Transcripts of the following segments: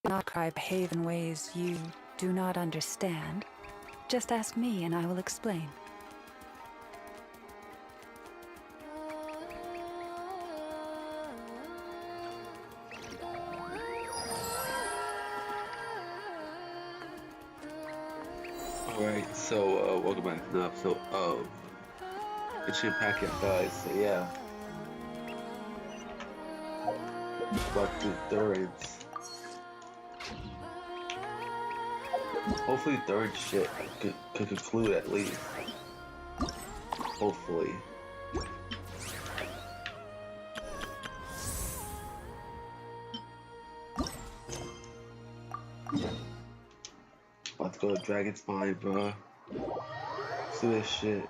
Do not cry, behave in ways you do not understand. Just ask me and I will explain. Alright, so welcome back to another episode of Genshin Packet, guys. So yeah, about to thirds. Hopefully third shit could conclude at least. Hopefully. About to go to Dragon's Spine, bro. Let's do this shit.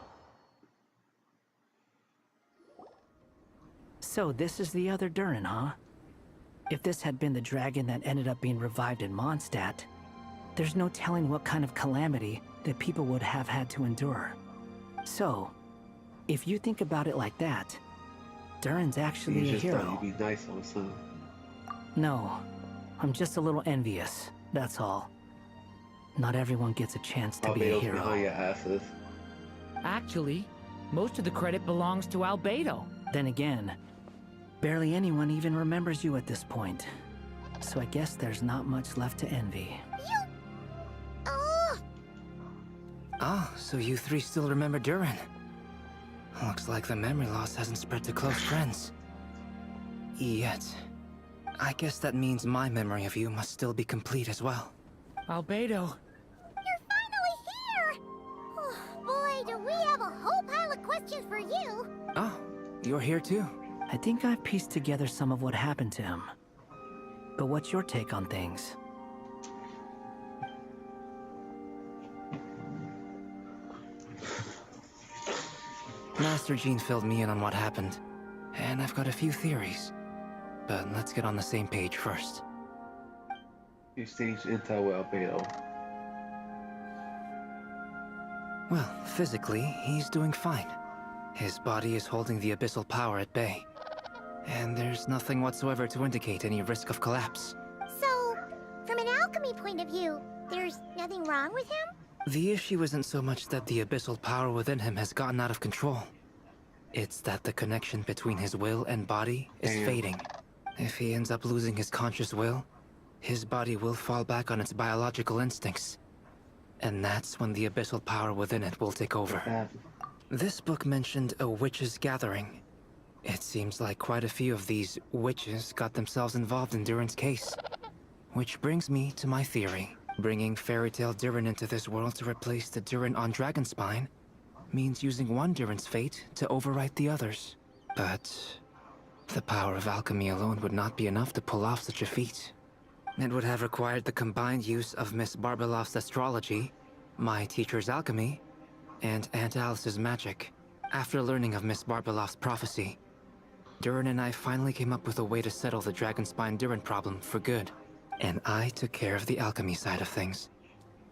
So this is the other Durin, huh? If this had been the dragon that ended up being revived in Mondstadt, there's no telling what kind of calamity that people would have had to endure. So, if you think about it like that, Durin's actually a hero. You just thought you'd be nice on son. No, I'm just a little envious, that's all. Not everyone gets a chance to be a hero. Behind your asses. Actually, most of the credit belongs to Albedo. Then again, barely anyone even remembers you at this point. So I guess there's not much left to envy. Ah, so you three still remember Durin. Looks like the memory loss hasn't spread to close friends. Yet. I guess that means my memory of you must still be complete as well. Albedo. You're finally here! Oh, boy, do we have a whole pile of questions for you! Oh, you're here too? I think I've pieced together some of what happened to him. But what's your take on things? Master Jean filled me in on what happened, and I've got a few theories. But let's get on the same page first. You staged intel with Albedo. Well, physically, he's doing fine. His body is holding the abyssal power at bay. And there's nothing whatsoever to indicate any risk of collapse. So, from an alchemy point of view, there's nothing wrong with him? The issue isn't so much that the abyssal power within him has gotten out of control. It's that the connection between his will and body is fading. If he ends up losing his conscious will, his body will fall back on its biological instincts. And that's when the abyssal power within it will take over. This book mentioned a witches' gathering. It seems like quite a few of these witches got themselves involved in Durin's case. Which brings me to my theory. Bringing Fairy Tale Durin into this world to replace the Durin on Dragonspine means using one Durin's fate to overwrite the others. But the power of alchemy alone would not be enough to pull off such a feat. It would have required the combined use of Miss Barbeloff's astrology, my teacher's alchemy, and Aunt Alice's magic. After learning of Miss Barbeloff's prophecy, Durin and I finally came up with a way to settle the Dragonspine Durin problem for good. And I took care of the alchemy side of things,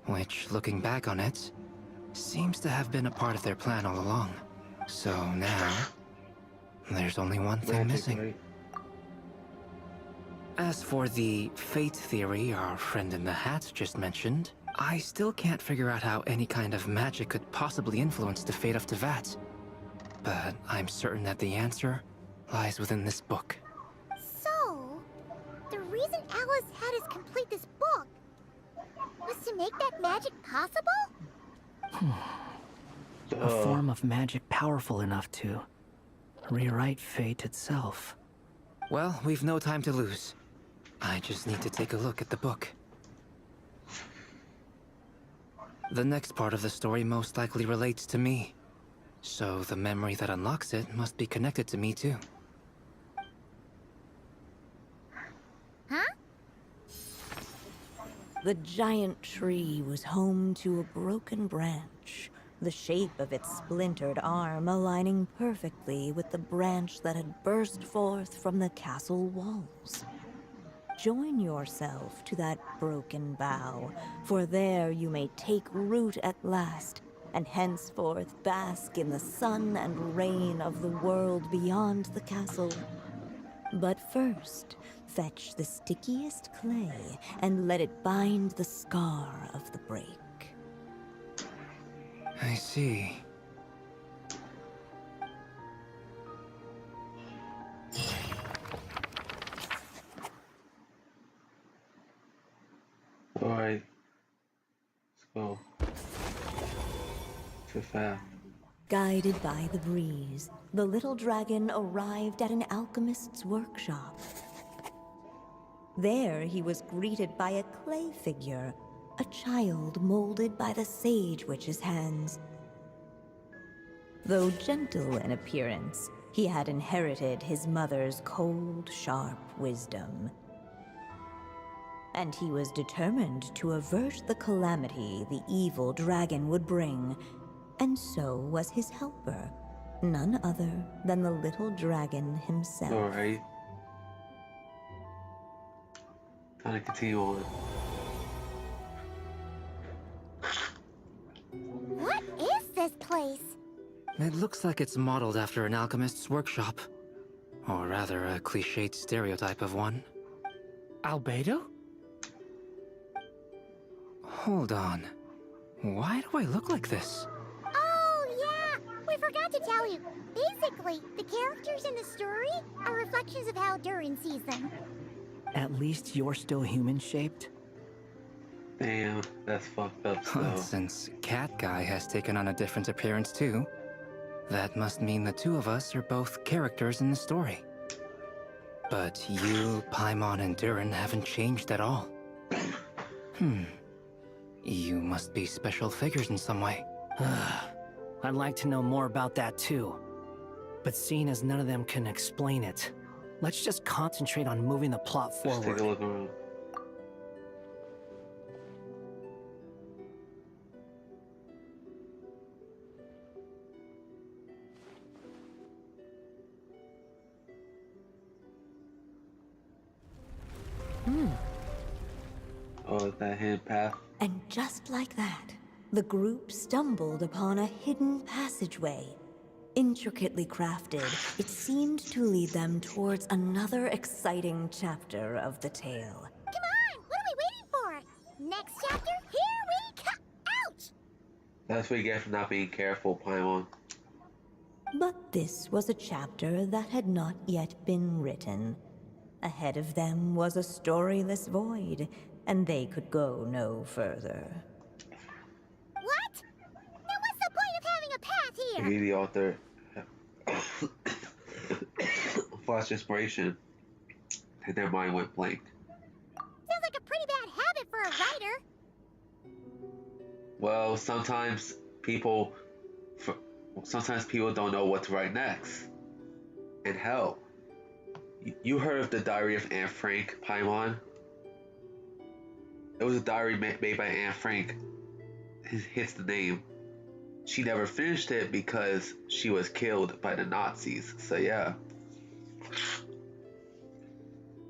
which, looking back on it, seems to have been a part of their plan all along. So now, there's only one thing missing. As for the fate theory our friend in the hat just mentioned, I still can't figure out how any kind of magic could possibly influence the fate of Tevat. But I'm certain that the answer lies within this book. So, the reason Alice had us complete this book was to make that magic possible? A form of magic powerful enough to rewrite fate itself. Well, we've no time to lose. I just need to take a look at the book. The next part of the story most likely relates to me. So the memory that unlocks it must be connected to me too. Huh? The giant tree was home to a broken branch, the shape of its splintered arm aligning perfectly with the branch that had burst forth from the castle walls. Join yourself to that broken bough, for there you may take root at last, and henceforth bask in the sun and rain of the world beyond the castle. But first, fetch the stickiest clay and let it bind the scar of the break. I see. Alright. Let's go. Too fast. Guided by the breeze, the little dragon arrived at an alchemist's workshop. There he was greeted by a clay figure, a child molded by the Sage Witch's hands. Though gentle in appearance, he had inherited his mother's cold, sharp wisdom. And he was determined to avert the calamity the evil dragon would bring, and so was his helper, none other than the little dragon himself. Alright. Time to continue on. What is this place? It looks like it's modeled after an alchemist's workshop. Or rather, a cliched stereotype of one. Albedo? Hold on. Why do I look like this? Oh, yeah! We forgot to tell you. Basically, the characters in the story are reflections of how Durin sees them. At least you're still human-shaped? Damn, that's fucked up Well, still. since Cat Guy has taken on a different appearance too, that must mean the two of us are both characters in the story. But you, Paimon, and Durin haven't changed at all. You must be special figures in some way. I'd like to know more about that too. But seeing as none of them can explain it, let's just concentrate on moving the plot Let's take forward. a look around. Oh, that hidden path. And just like that, the group stumbled upon a hidden passageway. Intricately crafted, it seemed to lead them towards another exciting chapter of the tale. Come on! What are we waiting for? Next chapter? Here we come! Ouch! That's what you get for not being careful, Paimon. But this was a chapter that had not yet been written. Ahead of them was a storyless void, and they could go no further. What? Now what's the point of having a path here? Maybe the author flashed inspiration, and their mind went blank. Sounds like a pretty bad habit for a writer. Well, sometimes people don't know what to write next. And hell, you heard of the Diary of Anne Frank, Paimon? It was a diary made by Anne Frank. Hits the name. She never finished it because she was killed by the Nazis. So yeah.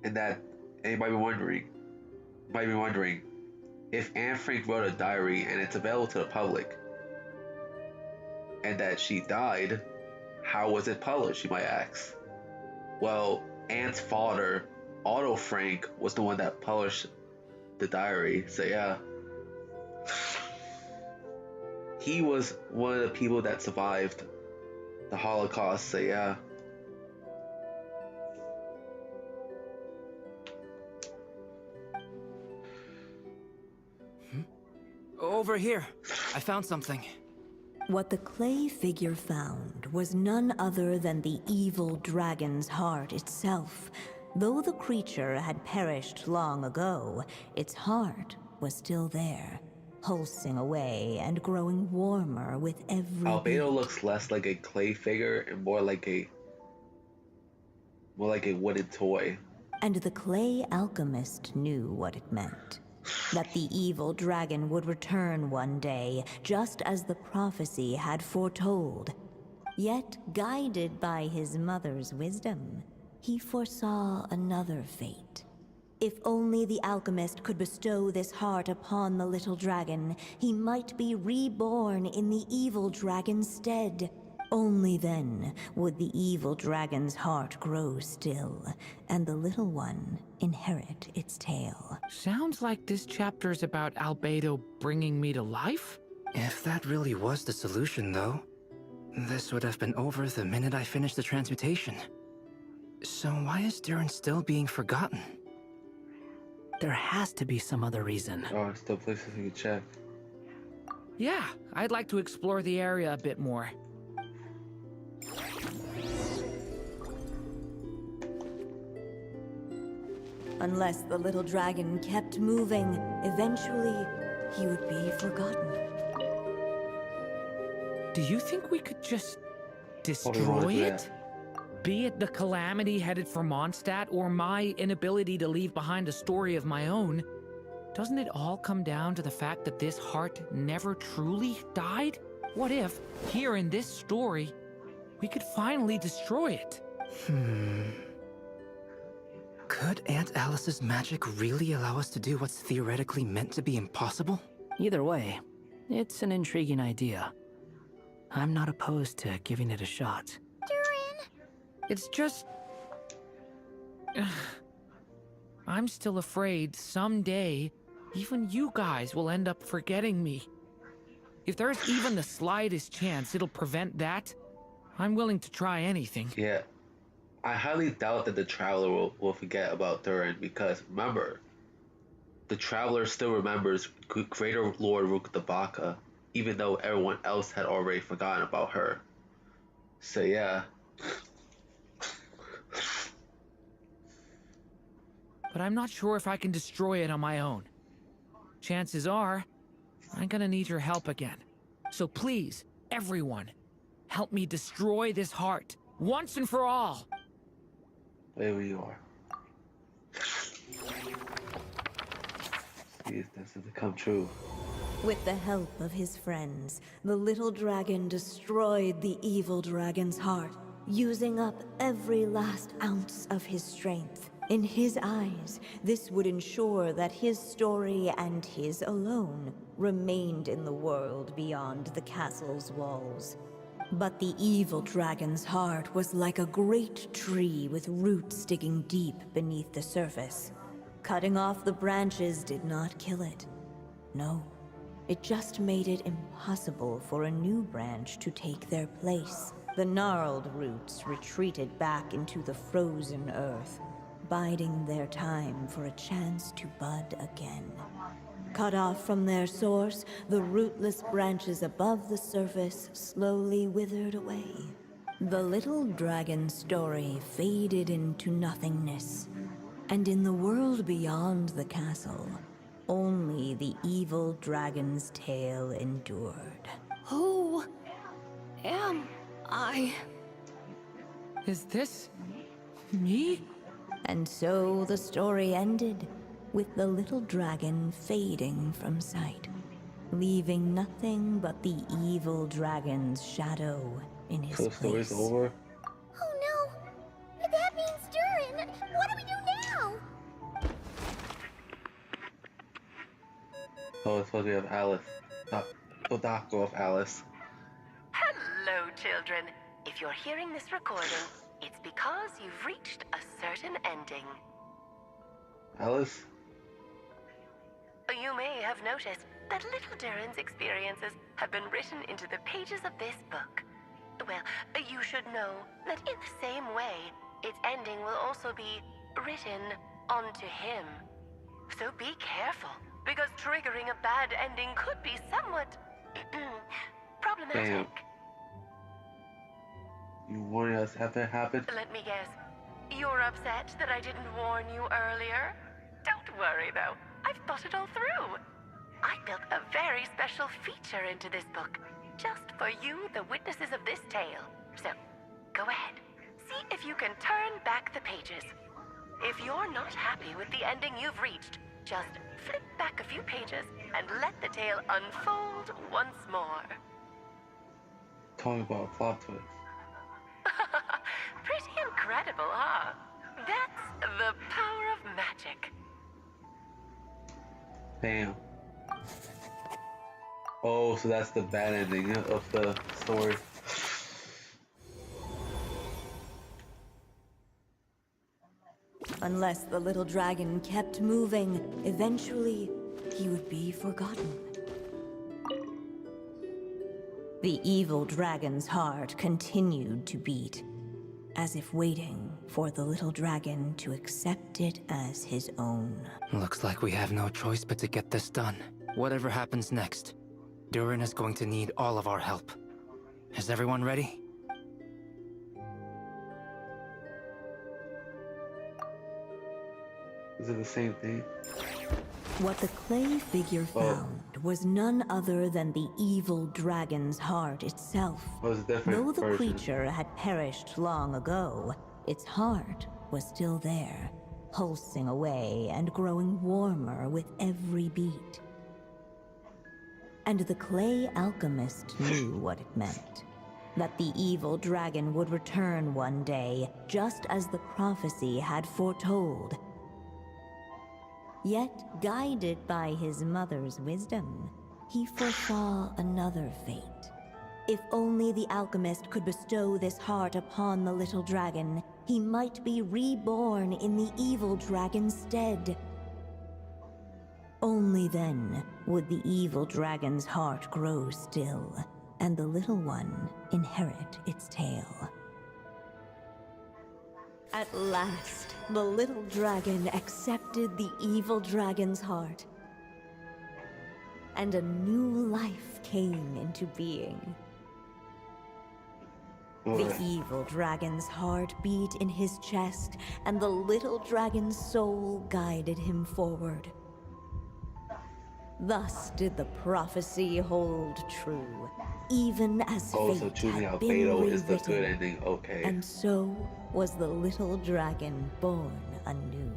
And that, and you might be wondering, if Anne Frank wrote a diary and it's available to the public, and that she died, how was it published, you might ask? Well, Anne's father, Otto Frank, was the one that published the diary, so yeah. He was one of the people that survived the Holocaust, so yeah. Over here. I found something. What the clay figure found was none other than the evil dragon's heart itself. Though the creature had perished long ago, its heart was still there, pulsing away and growing warmer with every Albedo beat. looks less like a clay figure and more like a wooden toy. And the clay alchemist knew what it meant. That the evil dragon would return one day, just as the prophecy had foretold. Yet, guided by his mother's wisdom, he foresaw another fate. If only the alchemist could bestow this heart upon the little dragon, he might be reborn in the evil dragon's stead. Only then would the evil dragon's heart grow still, and the little one inherit its tale. Sounds like this chapter's about Albedo bringing me to life? If that really was the solution, though, this would have been over the minute I finished the transmutation. So why is Durin still being forgotten? There has to be some other reason. Oh, it's still places we can check. Yeah, I'd like to explore the area a bit more. Unless the little dragon kept moving, eventually he would be forgotten. Do you think we could just wanna destroy do it? Be it the calamity headed for Mondstadt or my inability to leave behind a story of my own, doesn't it all come down to the fact that this heart never truly died? What if, here in this story, we could finally destroy it? Could Aunt Alice's magic really allow us to do what's theoretically meant to be impossible? Either way, it's an intriguing idea. I'm not opposed to giving it a shot. Durin! It's just... I'm still afraid someday, even you guys will end up forgetting me. If there's even the slightest chance it'll prevent that, I'm willing to try anything. Yeah, I highly doubt that the Traveler will forget about Durin because remember, the Traveler still remembers Greater Lord Ruktabaka, even though everyone else had already forgotten about her. So yeah. But I'm not sure if I can destroy it on my own. Chances are, I'm gonna need your help again. So please, everyone, help me destroy this heart, once and for all! There you are. See if this doesn't come true. With the help of his friends, the little dragon destroyed the evil dragon's heart, using up every last ounce of his strength. In his eyes, this would ensure that his story and his alone remained in the world beyond the castle's walls. But the evil dragon's heart was like a great tree with roots digging deep beneath the surface. Cutting off the branches did not kill it. No, it just made it impossible for a new branch to take their place. The gnarled roots retreated back into the frozen earth, biding their time for a chance to bud again. Cut off from their source, the rootless branches above the surface slowly withered away. The little dragon's story faded into nothingness, and in the world beyond the castle, only the evil dragon's tale endured. Who am I? Is this... me? And so the story ended, with the little dragon fading from sight, leaving nothing but the evil dragon's shadow in his So the story's place. over. Oh no! That means Durin! What do we do now? Oh, it's supposed to be of Alice. The doctor of Alice. Hello, children. If you're hearing this recording, it's because you've reached a certain ending. Alice? You may have noticed that little Durin's experiences have been written into the pages of this book. Well, you should know that in the same way, its ending will also be written onto him. So be careful, because triggering a bad ending could be somewhat problematic. You warned us after it happened? Let me guess. You're upset that I didn't warn you earlier? Don't worry, though. I've thought it all through. I built a very special feature into this book, just for you, the witnesses of this tale. So, go ahead. See if you can turn back the pages. If you're not happy with the ending you've reached, just flip back a few pages and let the tale unfold once more. Talking about a plot twist. Pretty incredible, huh? That's the power of magic. Bam. Oh, so that's the bad ending of the story. Unless the little dragon kept moving, eventually he would be forgotten. The evil dragon's heart continued to beat, as if waiting for the little dragon to accept it as his own. Looks like we have no choice but to get this done. Whatever happens next, Durin is going to need all of our help. Is everyone ready? Is it the same thing? What the clay figure found was none other than the evil dragon's heart itself. Oh, it's a different Though the version. creature had perished long ago, its heart was still there, pulsing away and growing warmer with every beat. And the clay alchemist knew what it meant. That the evil dragon would return one day, just as the prophecy had foretold. Yet, guided by his mother's wisdom, he foresaw another fate. If only the alchemist could bestow this heart upon the little dragon, he might be reborn in the evil dragon's stead. Only then would the evil dragon's heart grow still, and the little one inherit its tale. At last, the little dragon accepted the evil dragon's heart, and a new life came into being. The evil dragon's heart beat in his chest, and the little dragon's soul guided him forward. Thus did the prophecy hold true, even as Oh, so fate choosing had been Albedo is the good rewritten. ending. Okay. And so was the little dragon born anew.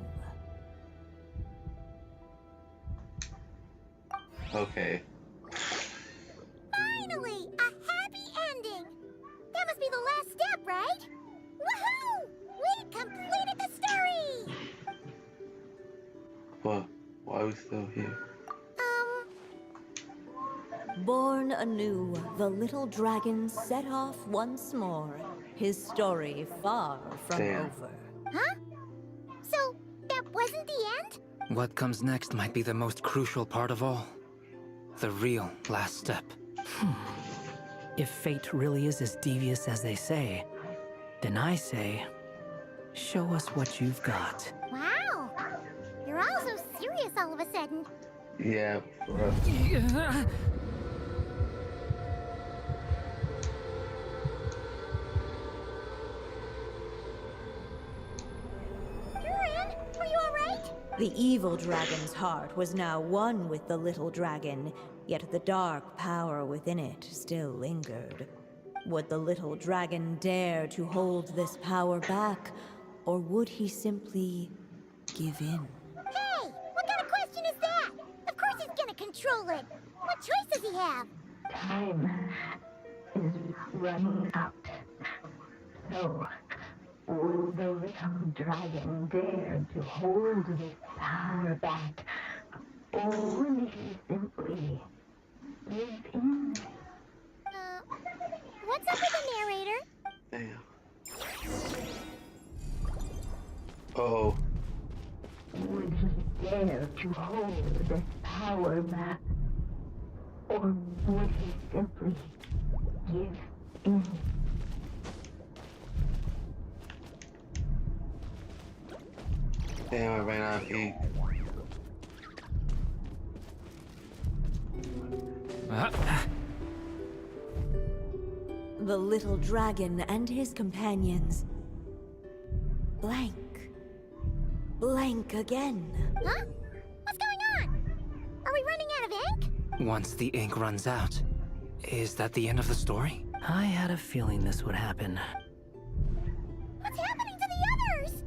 Okay. Finally, a happy ending! That must be the last step, right? Woohoo! We completed the story! Well, why are we still here? Born anew, the little dragon set off once more, his story far from Damn. over. Huh? So, that wasn't the end? What comes next might be the most crucial part of all. The real last step. If fate really is as devious as they say, then I say, show us what you've got. Wow! You're all so serious all of a sudden. Yeah, for us. Durin, are you alright? The evil dragon's heart was now one with the little dragon, yet the dark power within it still lingered. Would the little dragon dare to hold this power back, or would he simply give in? Hey! What kind of question is that? Of course he's gonna control it! What choice does he have? Time is running out. So, will the little dragon dare to hold this power back? Or will he simply give in? What's up with the narrator? Damn. Oh. Would he dare to hold this power back? Or would he simply give in? Damn, I ran out of ink. The little dragon and his companions blank. Blank again. Huh? What's going on? Are we running out of ink? Once the ink runs out, is that the end of the story? I had a feeling this would happen. What's happening to the others?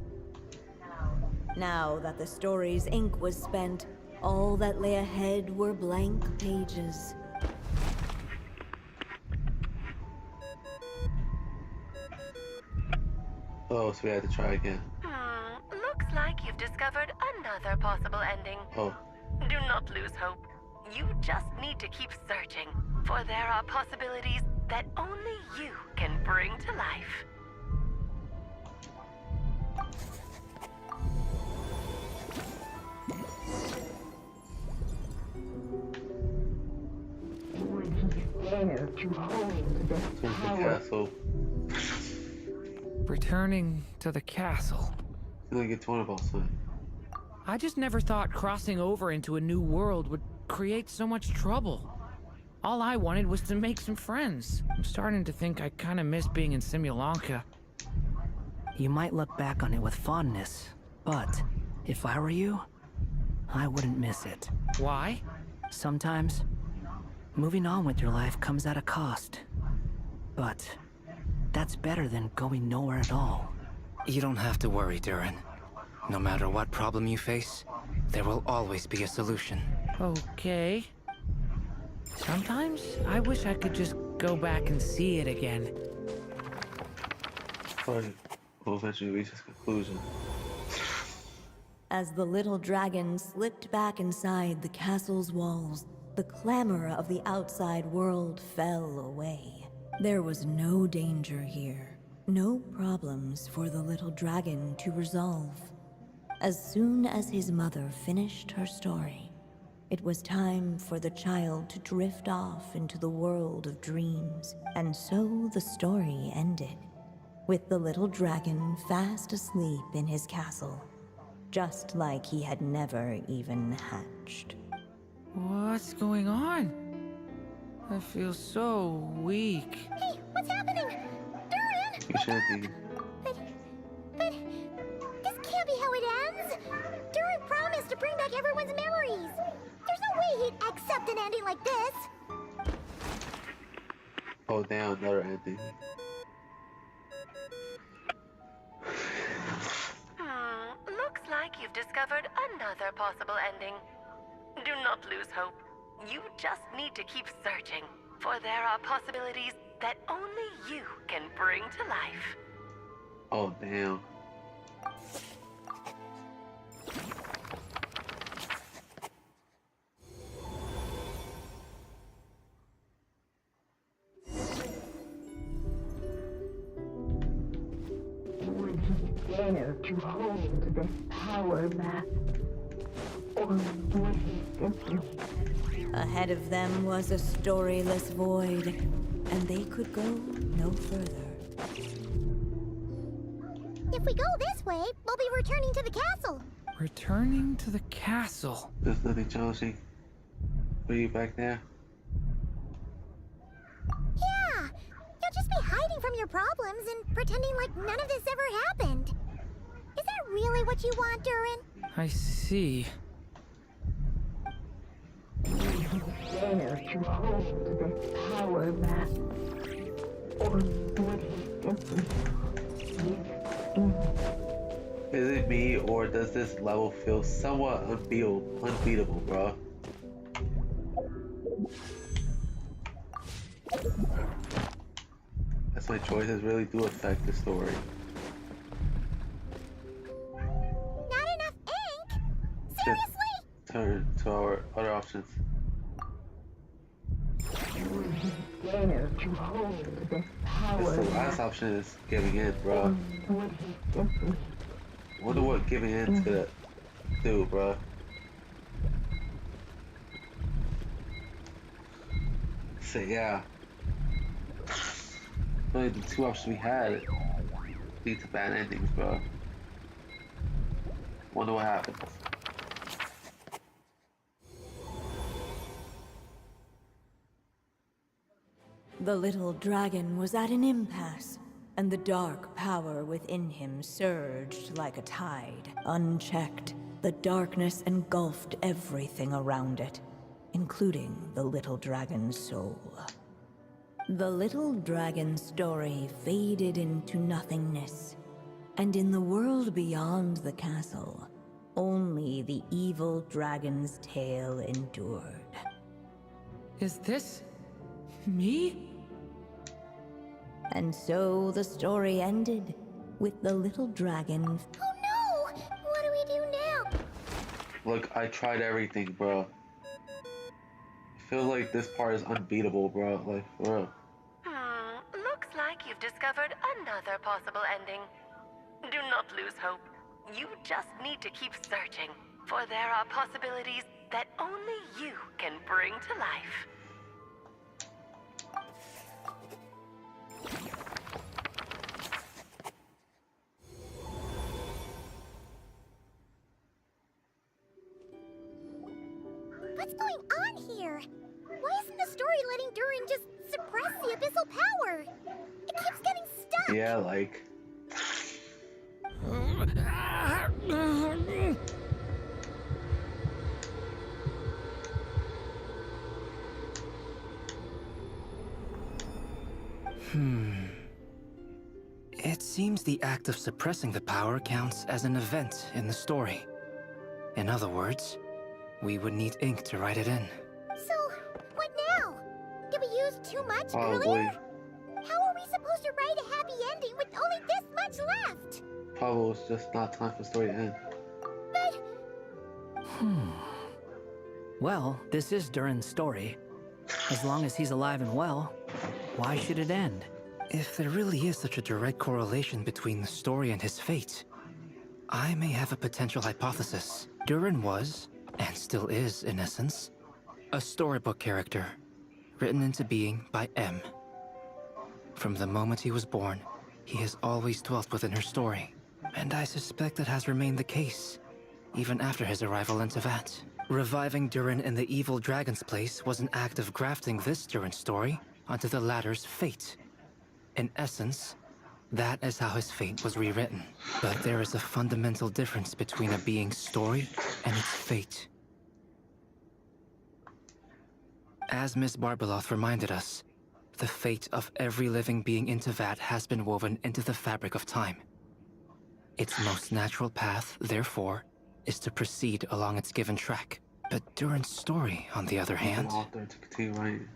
Now that the story's ink was spent, all that lay ahead were blank pages. Oh, so we had to try again. Looks like you've discovered another possible ending. Oh. Do not lose hope. You just need to keep searching, for there are possibilities that only you can bring to life. to hold this To the power. castle. Returning to the castle. I feel like it's one about something. I just never thought crossing over into a new world would create so much trouble. All I wanted was to make some friends. I'm starting to think I kind of miss being in Simulanka. You might look back on it with fondness, but if I were you, I wouldn't miss it. Why? Sometimes, moving on with your life comes at a cost. But that's better than going nowhere at all. You don't have to worry, Durin. No matter what problem you face, there will always be a solution. Okay. Sometimes I wish I could just go back and see it again. But we'll eventually reach this conclusion. As the little dragon slipped back inside the castle's walls, the clamor of the outside world fell away. There was no danger here, no problems for the little dragon to resolve. As soon as his mother finished her story, it was time for the child to drift off into the world of dreams, and so the story ended, with the little dragon fast asleep in his castle, just like he had never even hatched. What's going on? I feel so weak. Hey, what's happening? Durin! You should be. But this can't be how it ends. Durin promised to bring back everyone's memories. There's no way he'd accept an ending like this. Oh damn, another ending. Looks like you've discovered another possible ending. Do not lose hope. You just need to keep searching, for there are possibilities that only you can bring to life. Oh damn. Would he dare to hold this power map? Or would he simply... Ahead of them was a storyless void, and they could go no further. If we go this way, we'll be returning to the castle. Returning to the castle. There's nothing challenging. Are you back there? Yeah, you'll just be hiding from your problems and pretending like none of this ever happened. Is that really what you want, Durin? I see. Dare to hold this power map? Or would he simply give in? Is it me, or does this level feel somewhat unbeatable, bro? That's my choices really do affect the story. Not enough ink? Seriously? Turn to our other options. Would he dare to hold this power Guess the map? last option is giving in, Or bro. would he simply... Wonder what giving in to do, bro. Say yeah. Really, the two options we had lead to bad endings, bro. Wonder what happens. The little dragon was at an impasse, and the dark power within him surged like a tide. Unchecked, the darkness engulfed everything around it, including the little dragon's soul. The little dragon's story faded into nothingness, and in the world beyond the castle, only the evil dragon's tale endured. Is this me? And so the story ended, with the little dragon. Oh no! What do we do now? Look, I tried everything, bro. I feel like this part is unbeatable, bro. Like, for real. Looks like you've discovered another possible ending. Do not lose hope. You just need to keep searching, for there are possibilities that only you can bring to life. What's going on here? Why isn't the story letting Durin just suppress the abyssal power? It keeps getting stuck. Yeah, like. It seems the act of suppressing the power counts as an event in the story. In other words, we would need ink to write it in. So, what now? Did we use too much Probably. earlier? How are we supposed to write a happy ending with only this much left? Probably it's just not time for the story to end. But Well, this is Durin's story. As long as he's alive and well, why should it end? If there really is such a direct correlation between the story and his fate, I may have a potential hypothesis. Durin was, and still is in essence, a storybook character, written into being by M. From the moment he was born, he has always dwelt within her story, and I suspect that has remained the case, even after his arrival in Tevat. Reviving Durin in the evil dragon's place was an act of grafting this Durin story onto the latter's fate. In essence, that is how his fate was rewritten. But there is a fundamental difference between a being's story and its fate. As Miss Barbeloth reminded us, the fate of every living being in Tevat has been woven into the fabric of time. Its most natural path, therefore, is to proceed along its given track. But Durin's story, on the other hand, Author to continue writing.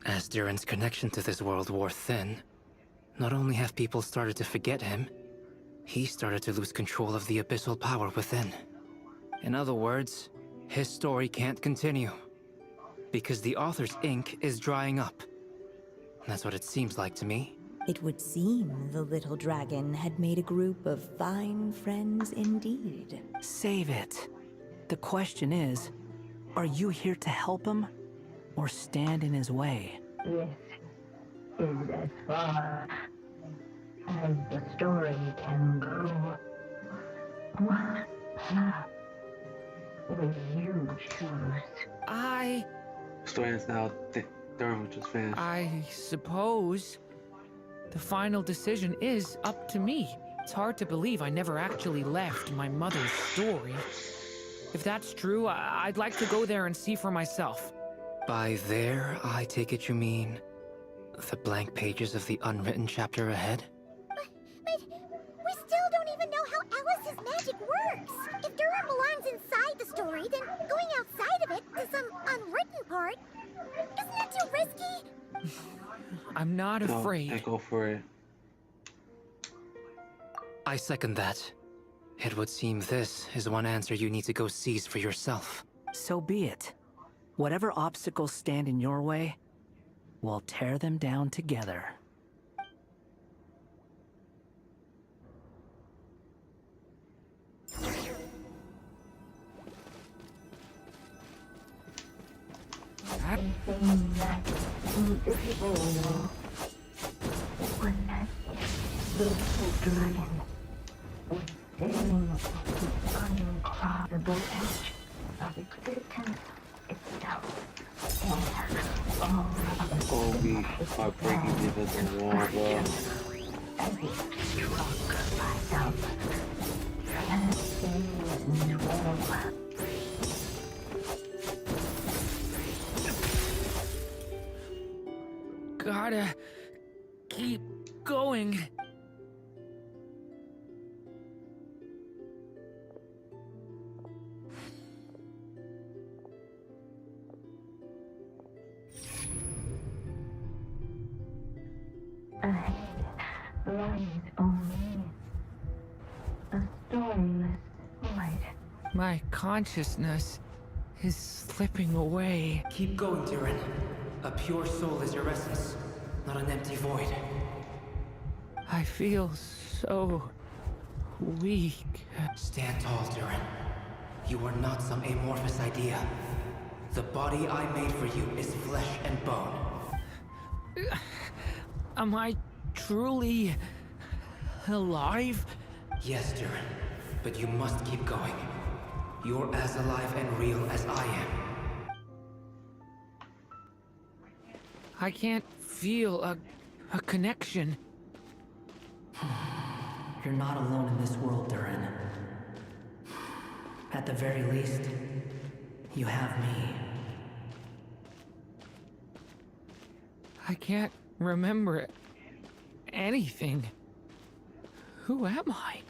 as Durin's connection to this world wore thin, not only have people started to forget him, he started to lose control of the abyssal power within. In other words, his story can't continue, because the author's ink is drying up. That's what it seems like to me. It would seem the little dragon had made a group of fine friends indeed. Save it. The question is, are you here to help him, or stand in his way? This is as far as the story can go. What path will you choose? Story ends now. Durin was just finished. I suppose the final decision is up to me. It's hard to believe I never actually left my mother's story. If that's true, I'd like to go there and see for myself. By there, I take it you mean the blank pages of the unwritten chapter ahead? But we still don't even know how Alice's magic works. If Durin belongs inside the story, then going outside of it to some unwritten part, isn't it too risky? I'm not No, afraid. I go for it. I second that. It would seem this is one answer you need to go seize for yourself. So be it. Whatever obstacles stand in your way, we'll tear them down together. Anything that invisible was that little dragon within the uncrossable edge of existence itself. And all of Oh, we are breaking the invisible wall, bro. as if struck by some transcendent wall. Gotta keep going. Ahead lies only a stormless void. My consciousness is slipping away. Keep going, Durin. A pure soul is your essence, not an empty void. I feel so weak. Stand tall, Durin. You are not some amorphous idea. The body I made for you is flesh and bone. Am I truly alive? Yes, Durin, but you must keep going. You're as alive and real as I am. I can't feel a connection. You're not alone in this world, Durin. At the very least, you have me. I can't remember anything. Who am I?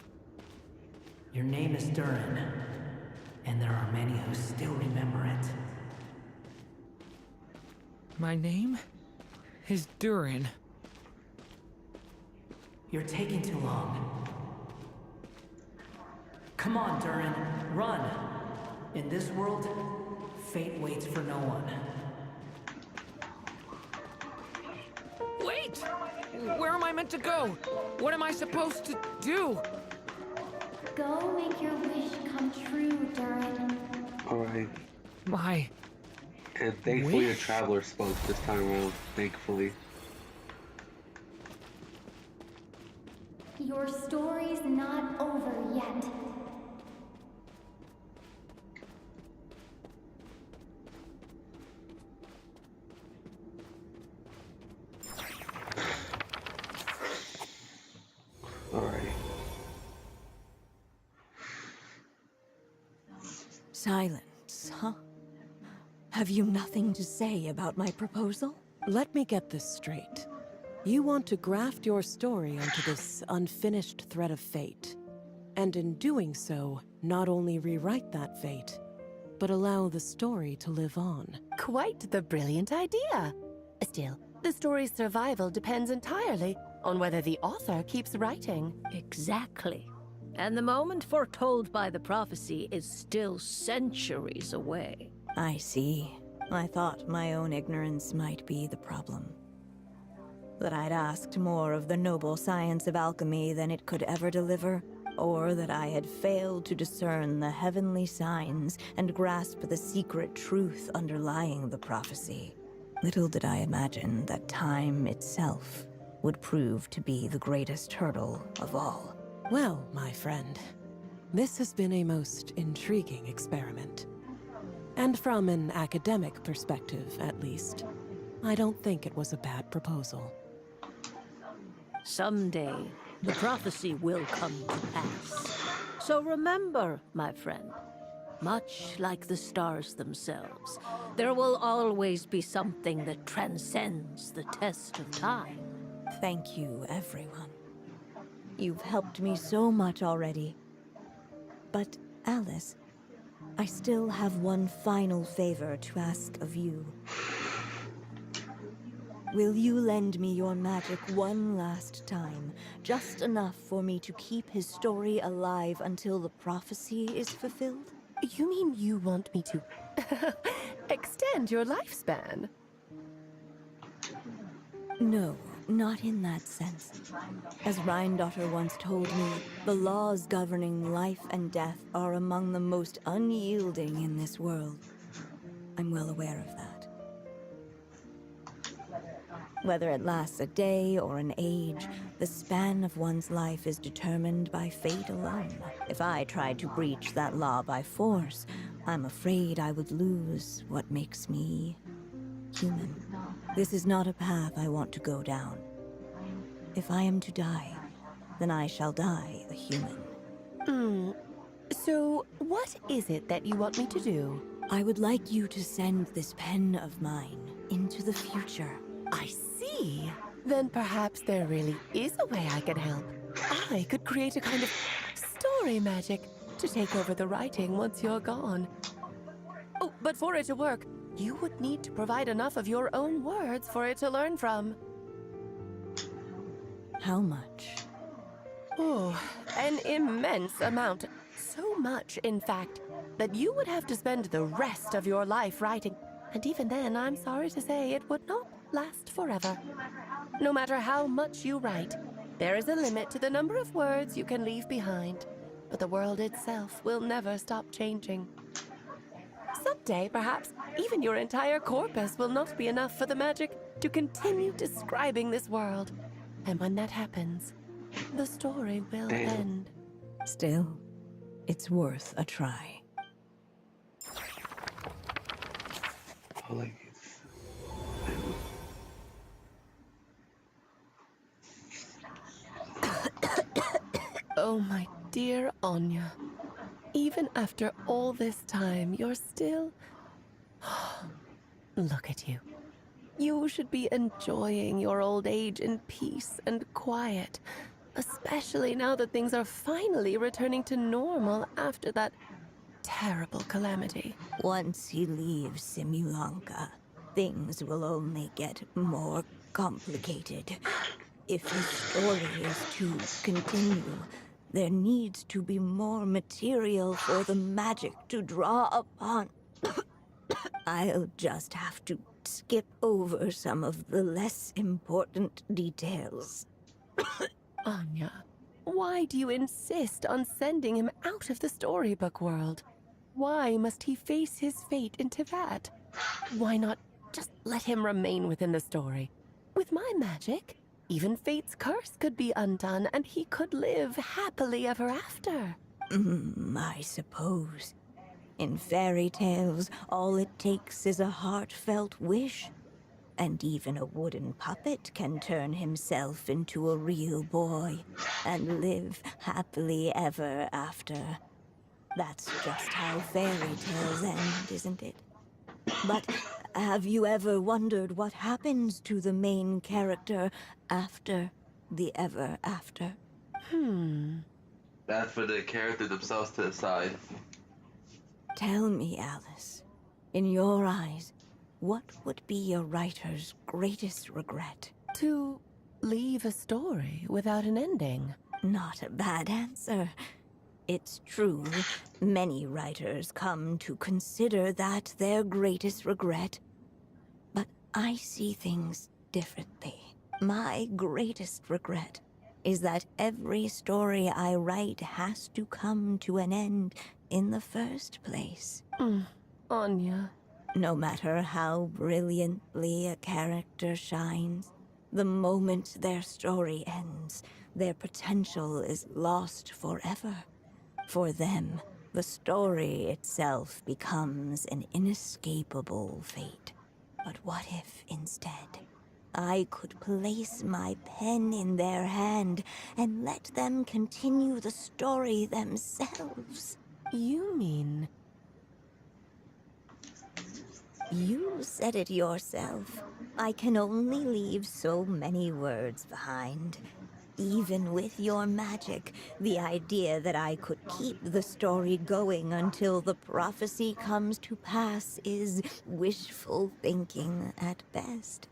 Your name is Durin, and there are many who still remember it. My name is Durin. You're taking too long. Come on, Durin, run! In this world, fate waits for no one. Wait! Where am I meant to go? What am I supposed to do? Go make your wish come true, Durin. Alright. And thankfully a traveler spoke this time around, thankfully. Your story's not over yet. Alright. Silence, huh? Have you nothing to say about my proposal? Let me get this straight. You want to graft your story onto this unfinished thread of fate, and in doing so, not only rewrite that fate, but allow the story to live on. Quite the brilliant idea. Still, the story's survival depends entirely on whether the author keeps writing. Exactly. And the moment foretold by the prophecy is still centuries away. I see. I thought my own ignorance might be the problem. That I'd asked more of the noble science of alchemy than it could ever deliver, or that I had failed to discern the heavenly signs and grasp the secret truth underlying the prophecy. Little did I imagine that time itself would prove to be the greatest hurdle of all. Well, my friend, this has been a most intriguing experiment. And from an academic perspective, at least, I don't think it was a bad proposal. Someday, the prophecy will come to pass. So remember, my friend, much like the stars themselves, there will always be something that transcends the test of time. Thank you, everyone. You've helped me so much already. But, Alice, I still have one final favor to ask of you. Will you lend me your magic one last time, just enough for me to keep his story alive until the prophecy is fulfilled? You mean you want me to extend your lifespan? No, not in that sense. As Rhine-daughter once told me, the laws governing life and death are among the most unyielding in this world. I'm well aware of that. Whether it lasts a day or an age, the span of one's life is determined by fate alone. If I tried to breach that law by force, I'm afraid I would lose what makes me human. This is not a path I want to go down. If I am to die, then I shall die a human. So, what is it that you want me to do? I would like you to send this pen of mine into the future. I see. Then perhaps there really is a way I can help. I could create a kind of story magic to take over the writing once you're gone. Oh, but for it to work, you would need to provide enough of your own words for it to learn from. How much? Oh, an immense amount. So much, in fact, that you would have to spend the rest of your life writing. And even then, I'm sorry to say, it would not last forever. No matter how much you write, there is a limit to the number of words you can leave behind. But the world itself will never stop changing. Someday, perhaps, even your entire corpus will not be enough for the magic to continue describing this world. And when that happens, the story will end. Still, it's worth a try. Oh, my dear Anya. Even after all this time, you're still... Look at you. You should be enjoying your old age in peace and quiet, especially now that things are finally returning to normal after that terrible calamity. Once he leaves Simulanka, things will only get more complicated. If his story is to continue, there needs to be more material for the magic to draw upon. I'll just have to skip over some of the less important details. Anya, why do you insist on sending him out of the storybook world? Why must he face his fate in Teyvat? Why not just let him remain within the story? With my magic, even fate's curse could be undone and he could live happily ever after. I suppose. In fairy tales, all it takes is a heartfelt wish. And even a wooden puppet can turn himself into a real boy and live happily ever after. That's just how fairy tales end, isn't it? But have you ever wondered what happens to the main character after the ever after? That's for the character themselves to decide. Tell me, Alice, in your eyes, what would be a writer's greatest regret? To leave a story without an ending. Not a bad answer. It's true, many writers come to consider that their greatest regret. But I see things differently. My greatest regret is that every story I write has to come to an end in the first place. Anya. No matter how brilliantly a character shines, the moment their story ends, their potential is lost forever. For them, the story itself becomes an inescapable fate. But what if, instead, I could place my pen in their hand and let them continue the story themselves? You mean... You said it yourself. I can only leave so many words behind. Even with your magic, the idea that I could keep the story going until the prophecy comes to pass is wishful thinking at best.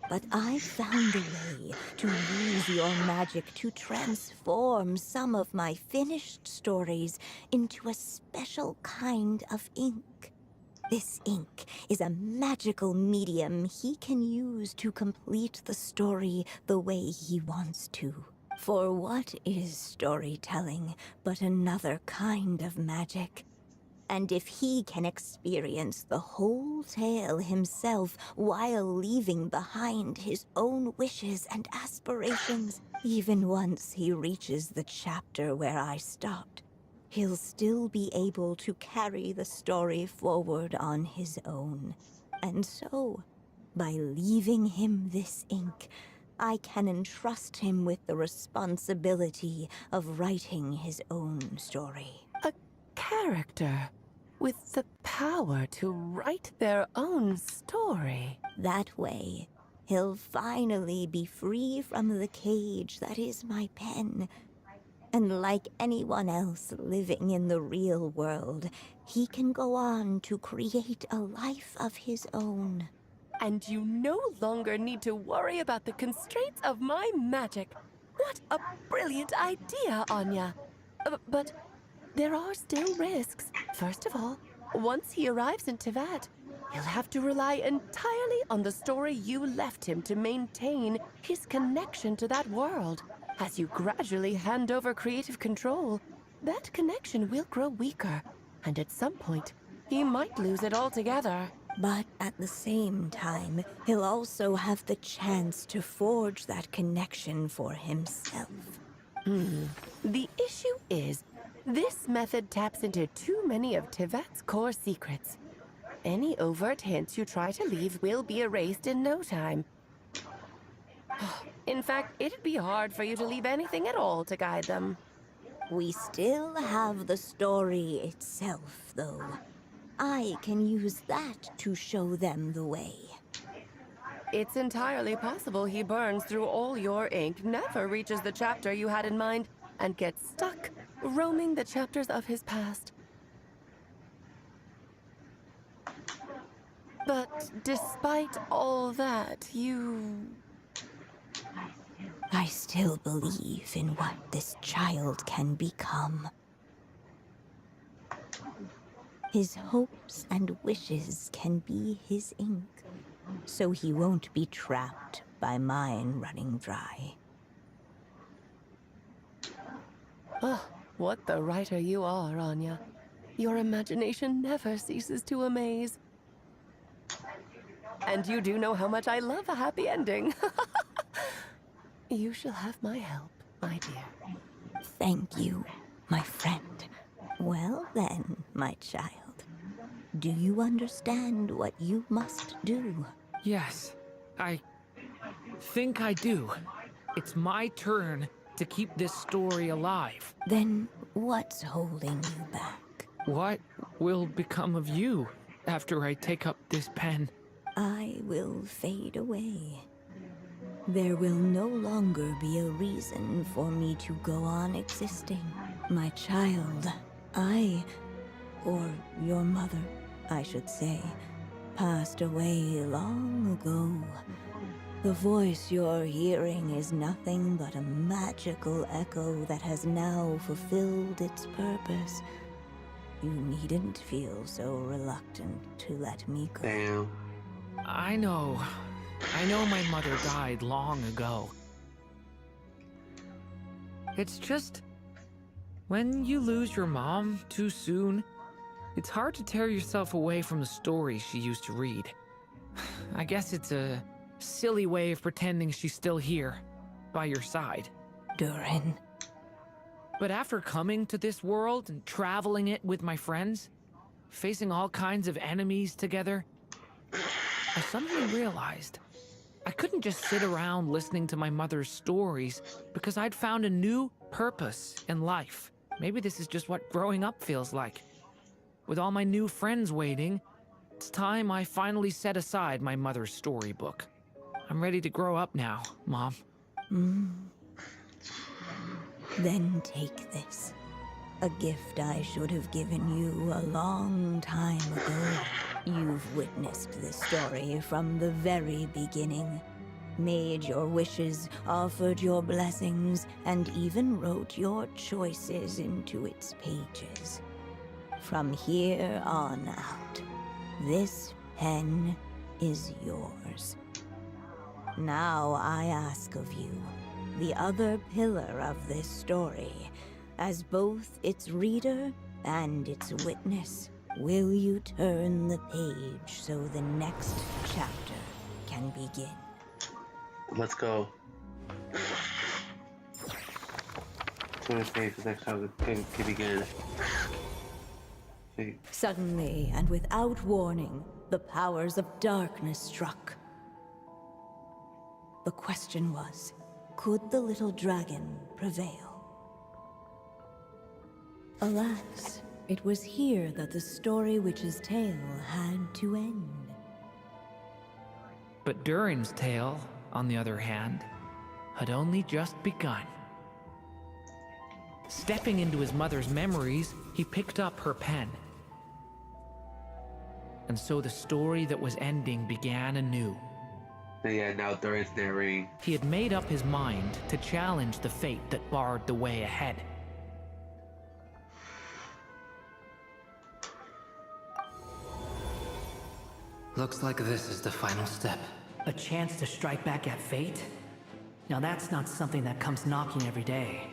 But I found a way to use your magic to transform some of my finished stories into a special kind of ink. This ink is a magical medium he can use to complete the story the way he wants to. For what is storytelling but another kind of magic? And if he can experience the whole tale himself while leaving behind his own wishes and aspirations, even once he reaches the chapter where I stopped, he'll still be able to carry the story forward on his own. And so, by leaving him this ink, I can entrust him with the responsibility of writing his own story. A character with the power to write their own story. That way, he'll finally be free from the cage that is my pen. And like anyone else living in the real world, he can go on to create a life of his own. And you no longer need to worry about the constraints of my magic. What a brilliant idea, Anya. But there are still risks. First of all, once he arrives in Teyvat, he'll have to rely entirely on the story you left him to maintain his connection to that world. As you gradually hand over creative control, that connection will grow weaker, and at some point, he might lose it altogether. But at the same time, he'll also have the chance to forge that connection for himself. The issue is, this method taps into too many of Teyvat's core secrets. Any overt hints you try to leave will be erased in no time. In fact, it'd be hard for you to leave anything at all to guide them. We still have the story itself, though. I can use that to show them the way. It's entirely possible he burns through all your ink, never reaches the chapter you had in mind, and gets stuck, roaming the chapters of his past. But despite all that, I still believe in what this child can become. His hopes and wishes can be his ink, so he won't be trapped by mine running dry. Oh, what the writer you are, Anya. Your imagination never ceases to amaze. And you do know how much I love a happy ending. You shall have my help, my dear. Thank you, my friend. Well then, my child. Do you understand what you must do? Yes, I think I do. It's my turn to keep this story alive. Then what's holding you back? What will become of you after I take up this pen? I will fade away. There will no longer be a reason for me to go on existing. My child, or your mother, I should say, passed away long ago. The voice you're hearing is nothing but a magical echo that has now fulfilled its purpose. You needn't feel so reluctant to let me go. Damn. I know my mother died long ago. It's just, when you lose your mom too soon, it's hard to tear yourself away from the stories she used to read. I guess it's a silly way of pretending she's still here, by your side. Durin. But after coming to this world and traveling it with my friends, facing all kinds of enemies together, I suddenly realized I couldn't just sit around listening to my mother's stories because I'd found a new purpose in life. Maybe this is just what growing up feels like. With all my new friends waiting, it's time I finally set aside my mother's storybook. I'm ready to grow up now, Mom. Then take this. A gift I should have given you a long time ago. You've witnessed this story from the very beginning. Made your wishes, offered your blessings, and even wrote your choices into its pages. From here on out, this pen is yours. Now I ask of you, the other pillar of this story, as both its reader and its witness, will you turn the page so the next chapter can begin? Let's go. Turn the page, the next chapter can begin. Suddenly, and without warning, the powers of darkness struck. The question was, could the little dragon prevail? Alas, it was here that the story witch's tale had to end. But Durin's tale, on the other hand, had only just begun. Stepping into his mother's memories, he picked up her pen. And so the story that was ending began anew. Yeah, now Durin's narrating. He had made up his mind to challenge the fate that barred the way ahead. Looks like this is the final step. A chance to strike back at fate? Now that's not something that comes knocking every day.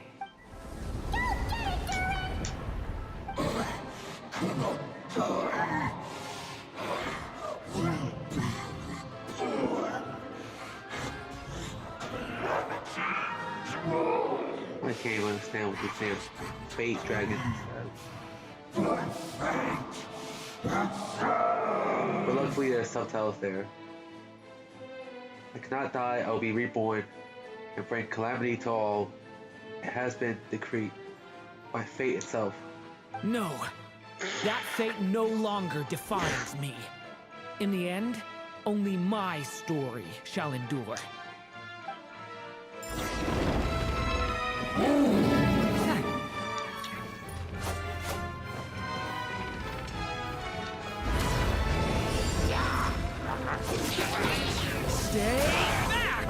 I can't even understand what you're saying. Fate dragon. But luckily there's subtitles there. I cannot die, I will be reborn. and bring calamity to all, it has been decreed by fate itself. No, that fate no longer defines me. In the end, only my story shall endure. Stay back!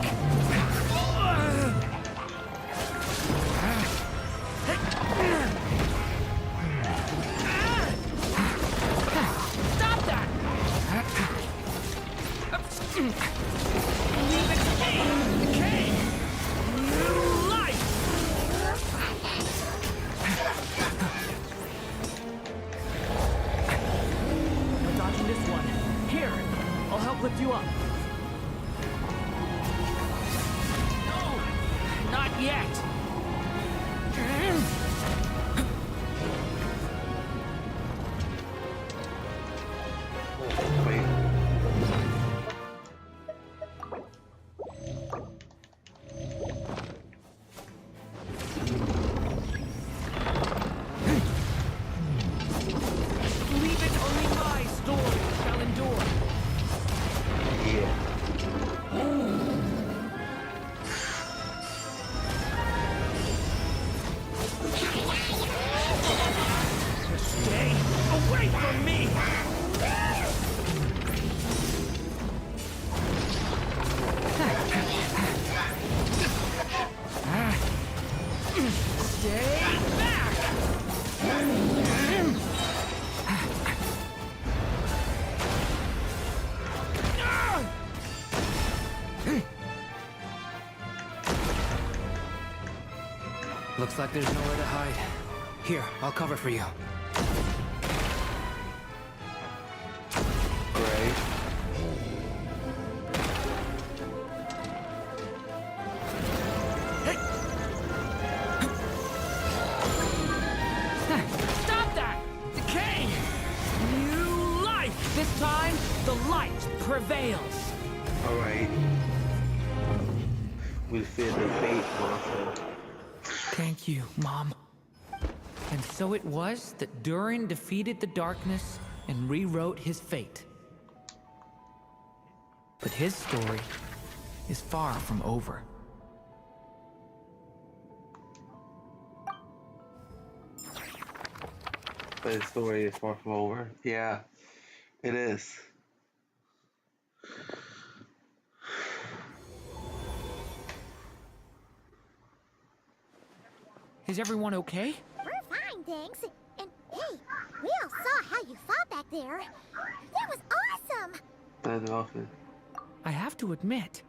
Stop that! Leave it to me! Decay! New life! No dodging this one. Here, I'll help lift you up. Not yet! Wait. Leave it, only my story shall endure. Yeah. Stay away from me! Stay back! Looks like there's nowhere to hide. Here, I'll cover for you. Great. Stop that! Decay! New life! This time, the light prevails. Alright. We fear the fate monster. Thank you, Mom. And so it was that Durin defeated the darkness and rewrote his fate. But his story is far from over. But the story is far from over. Yeah, it is. Is everyone okay? We're fine, thanks. And hey, we all saw how you fought back there. That was awesome! That's awesome. I have to admit,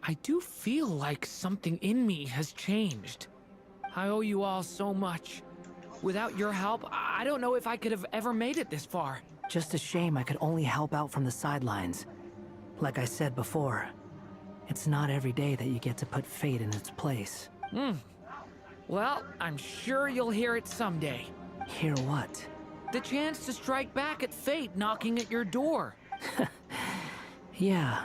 I do feel like something in me has changed. I owe you all so much. Without your help, I don't know if I could have ever made it this far. Just a shame I could only help out from the sidelines. Like I said before, it's not every day that you get to put fate in its place. Well, I'm sure you'll hear it someday. Hear what? The chance to strike back at fate knocking at your door. Yeah,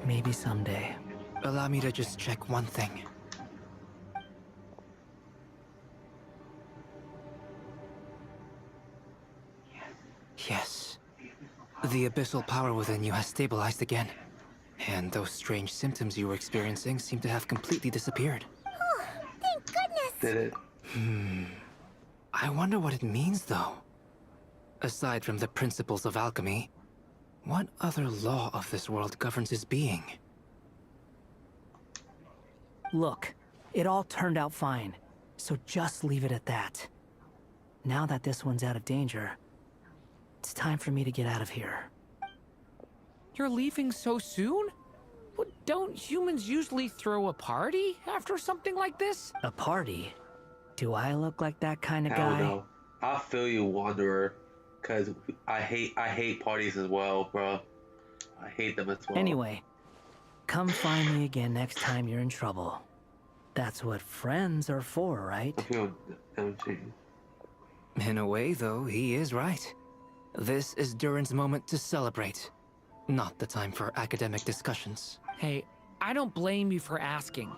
maybe someday. Allow me to just check one thing. Yes. The abyssal power within you has stabilized again. And those strange symptoms you were experiencing seem to have completely disappeared. Oh, thank goodness! Did it? I wonder what it means, though. Aside from the principles of alchemy, what other law of this world governs his being? Look, it all turned out fine, so just leave it at that. Now that this one's out of danger, it's time for me to get out of here. You're leaving so soon? Well, don't humans usually throw a party after something like this? A party? Do I look like that kind of I guy? don't know. I feel you, Wanderer, because I hate parties as well, bro. I hate them as well. Anyway, come find me again next time you're in trouble. That's what friends are for, right? I feel empty. In a way, though, he is right. This is Durin's moment to celebrate. Not the time for academic discussions. Hey, I don't blame you for asking.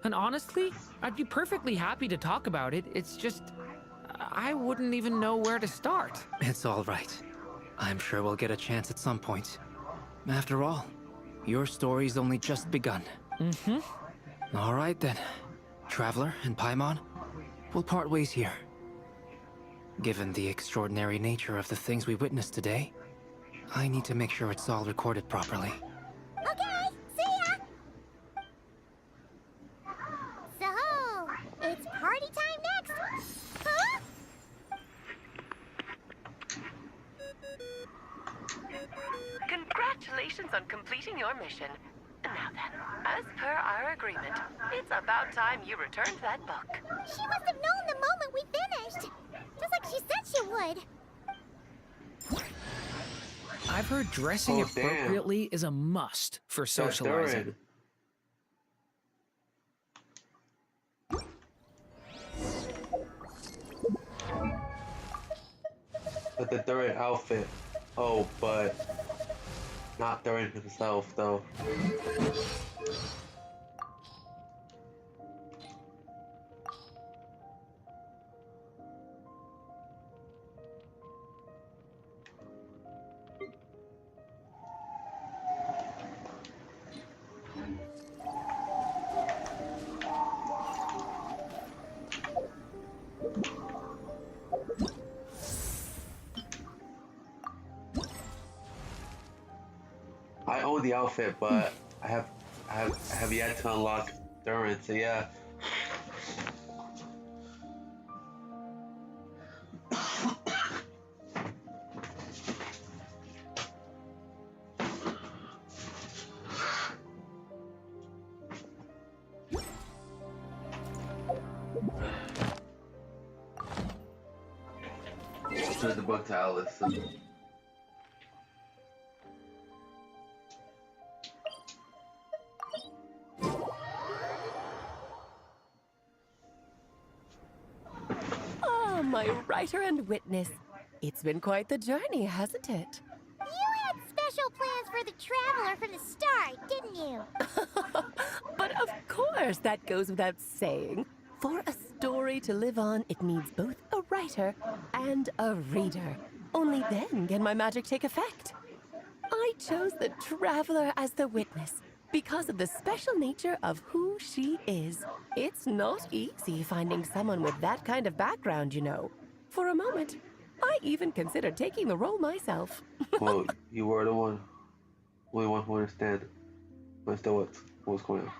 And honestly, I'd be perfectly happy to talk about it. It's just, I wouldn't even know where to start. It's all right. I'm sure we'll get a chance at some point. After all, your story's only just begun. Mm-hmm. All right then. Traveler and Paimon, we'll part ways here. Given the extraordinary nature of the things we witnessed today, I need to make sure it's all recorded properly. Okay, see ya! So, it's party time next? Huh? Congratulations on completing your mission. Now then, as per our agreement, it's about time you returned that book. She must have known the moment we finished. Just like she said she would. I've heard dressing Oh, damn. appropriately is a must for socializing. But the Durin outfit. Oh, but not Durin himself, though. I own the outfit, but I have yet to unlock Durin, so yeah. Turn the book to Alice. Ah, my writer and witness. It's been quite the journey, hasn't it? You had special plans for the Traveler from the start, didn't you? But of course, that goes without saying. For a story to live on, it needs both a writer and a reader. Only then can my magic take effect. I chose the Traveler as the witness because of the special nature of who she is. It's not easy finding someone with that kind of background, you know. For a moment, I even considered taking the role myself. Well, you were the only one who understood what's going on.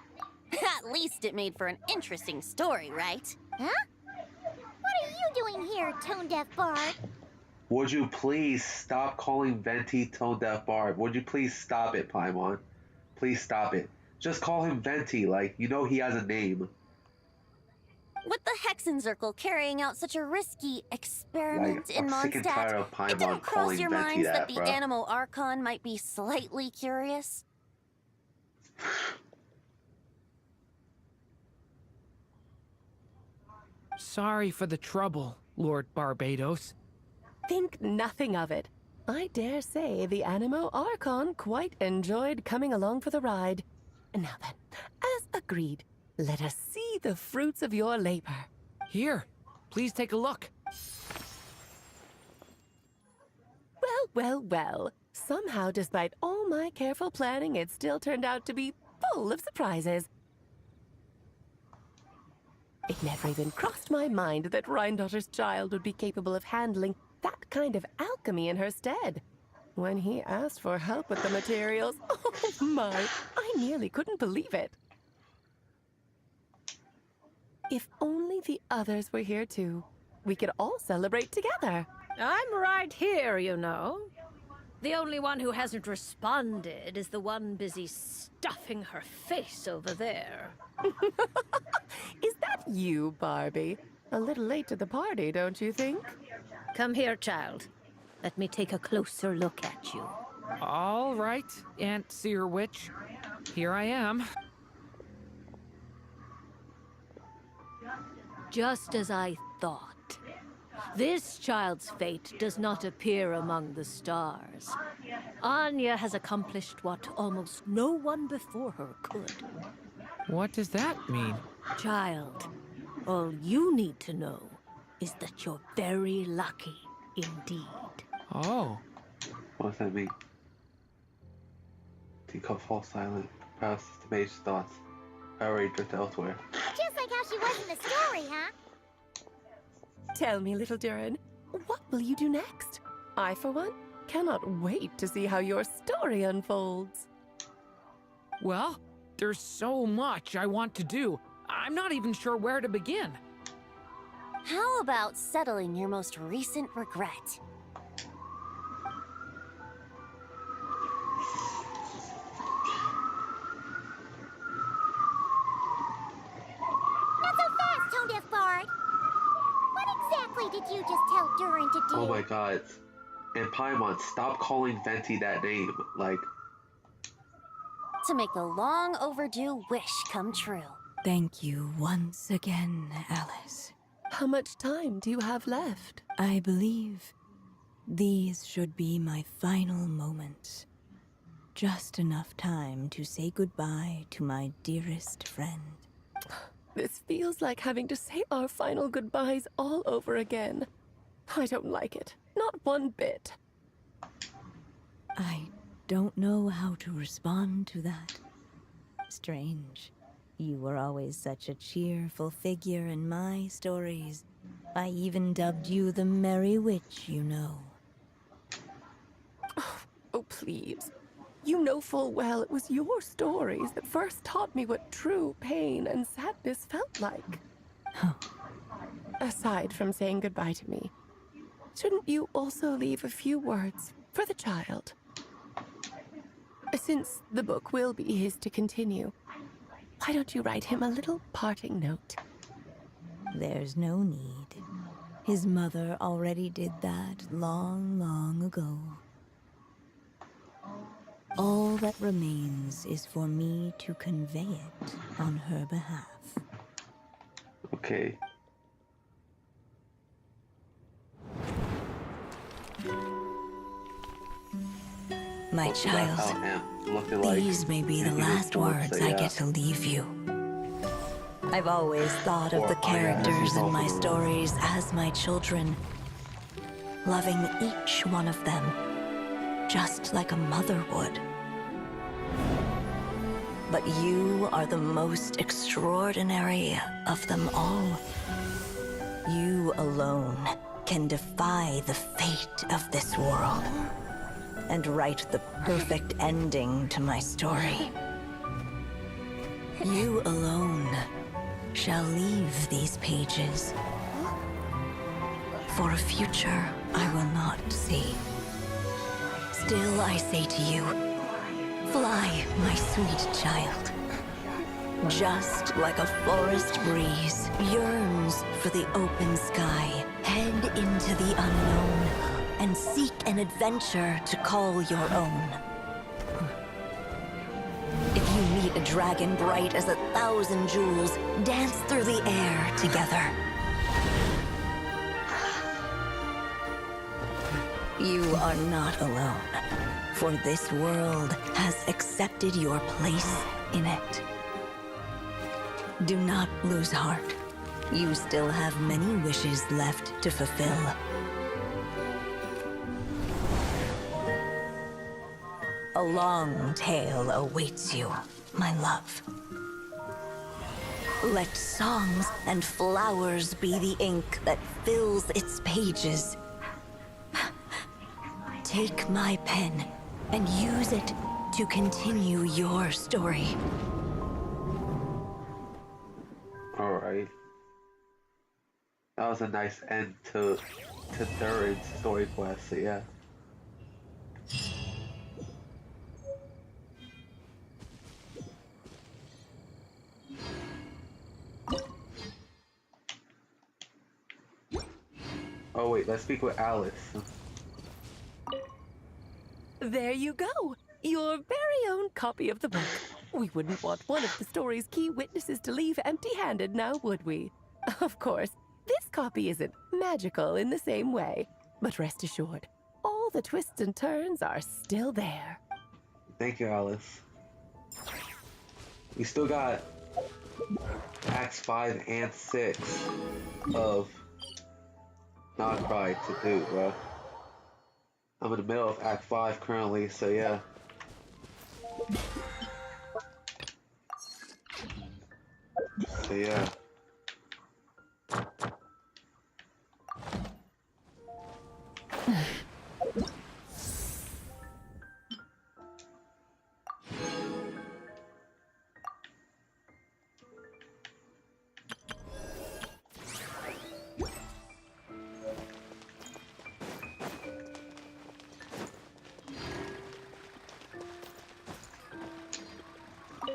At least it made for an interesting story, right? Huh? What are you doing here, tone-deaf Bard? Would you please stop calling Venti tone-deaf Barb? Would you please stop it, Paimon? Please stop it. Just call him Venti, like, you know he has a name. With the Hexenzirkel carrying out such a risky experiment Like, in I'm sick and tired Mondstadt, of Paimon it didn't cross calling your Venti minds that that, the bro. Animo Archon might be slightly curious? Sorry for the trouble, Lord Barbados. Think nothing of it. I dare say the Animo Archon quite enjoyed coming along for the ride. Now then, as agreed, let us see the fruits of your labor. Here, please take a look. Well, well, well. Somehow, despite all my careful planning, it still turned out to be full of surprises. It never even crossed my mind that Rhindotter's child would be capable of handling that kind of alchemy in her stead. When he asked for help with the materials, oh my, I nearly couldn't believe it. If only the others were here too, we could all celebrate together. I'm right here, you know. The only one who hasn't responded is the one busy stuffing her face over there. Is that you, Barbie? A little late to the party, don't you think? Come here, child. Let me take a closer look at you. All right, Aunt Seer Witch. Here I am. Just as I thought. This child's fate does not appear among the stars. Anya has accomplished what almost no one before her could. What does that mean? Child, all you need to know is that you're very lucky indeed. Oh. What does that mean? Teacup falls silent. Perhaps the mage's thoughts. Harry drift elsewhere. Just like how she was in the story, huh? Tell me, little Durin, what will you do next? I, for one, cannot wait to see how your story unfolds. Well, there's so much I want to do. I'm not even sure where to begin. How about settling your most recent regret? Not so fast, Tone Deaf Bard! What exactly did you just tell Durin to do? Oh my god. And Paimon, stop calling Venti that name. Like, To make a long overdue wish come true. Thank you once again, Alice. How much time do you have left? I believe these should be my final moments. Just enough time to say goodbye to my dearest friend. This feels like having to say our final goodbyes all over again. I don't like it. Not one bit. I don't know how to respond to that. Strange. You were always such a cheerful figure in my stories. I even dubbed you the Merry Witch, you know. Oh, please. You know full well it was your stories that first taught me what true pain and sadness felt like. Aside from saying goodbye to me, shouldn't you also leave a few words for the child? Since the book will be his to continue, why don't you write him a little parting note? There's no need. His mother already did that long, long ago. All that remains is for me to convey it on her behalf. okay. My child, these may be the last words I get to leave you. I've always thought of the characters in my stories as my children, loving each one of them, just like a mother would. But you are the most extraordinary of them all. You alone can defy the fate of this world and write the perfect ending to my story. You alone shall leave these pages for a future I will not see. Still I say to you, fly, my sweet child. Just like a forest breeze yearns for the open sky, head into the unknown and seek an adventure to call your own. If you meet a dragon bright as 1,000 jewels, dance through the air together. You are not alone, for this world has accepted your place in it. Do not lose heart. You still have many wishes left to fulfill. A long tale awaits you, my love. Let songs and flowers be the ink that fills its pages. Take my pen and use it to continue your story. Alright. That was a nice end to Durin's story quest, so yeah. Oh wait, let's speak with Alice. There you go! Your very own copy of the book. We wouldn't want one of the story's key witnesses to leave empty-handed now, would we? Of course, this copy isn't magical in the same way, but rest assured, all all the twists and turns are still there. Thank you, Alice. We still got Acts 5 and 6 of Not Cry to do, bro. I'm in the middle of Act 5 currently, so yeah. So yeah.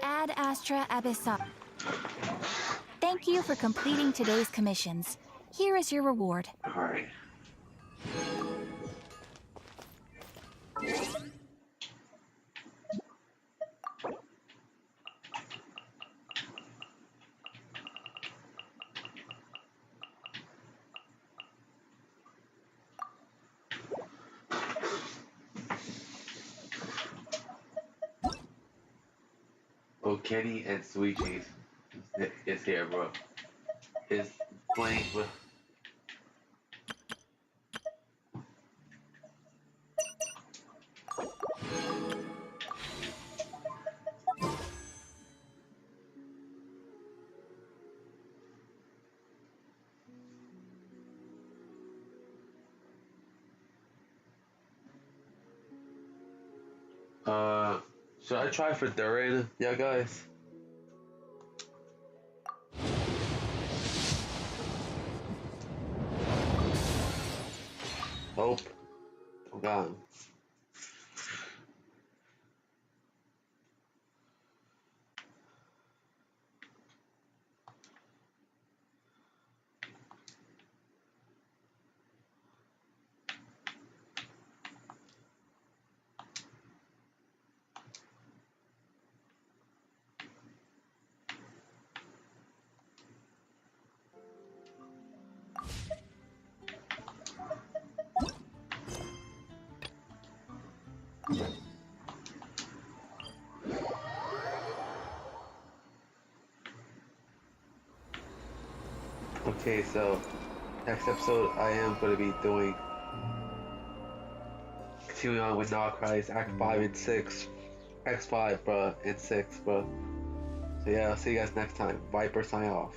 Ad Astra Abyssal. Thank you for completing today's commissions. Here is your reward. Alright. Oh, Kenny and Sweet Cheese is here, bro. Is playing with. Should I try for Durin? Yeah, guys. Hope. Oh God. Okay, so next episode I am going to be doing continuing on with Not Cries Act 5 and 6. X5, bruh, and 6, bruh. So yeah, I'll see you guys next time. Viper sign off.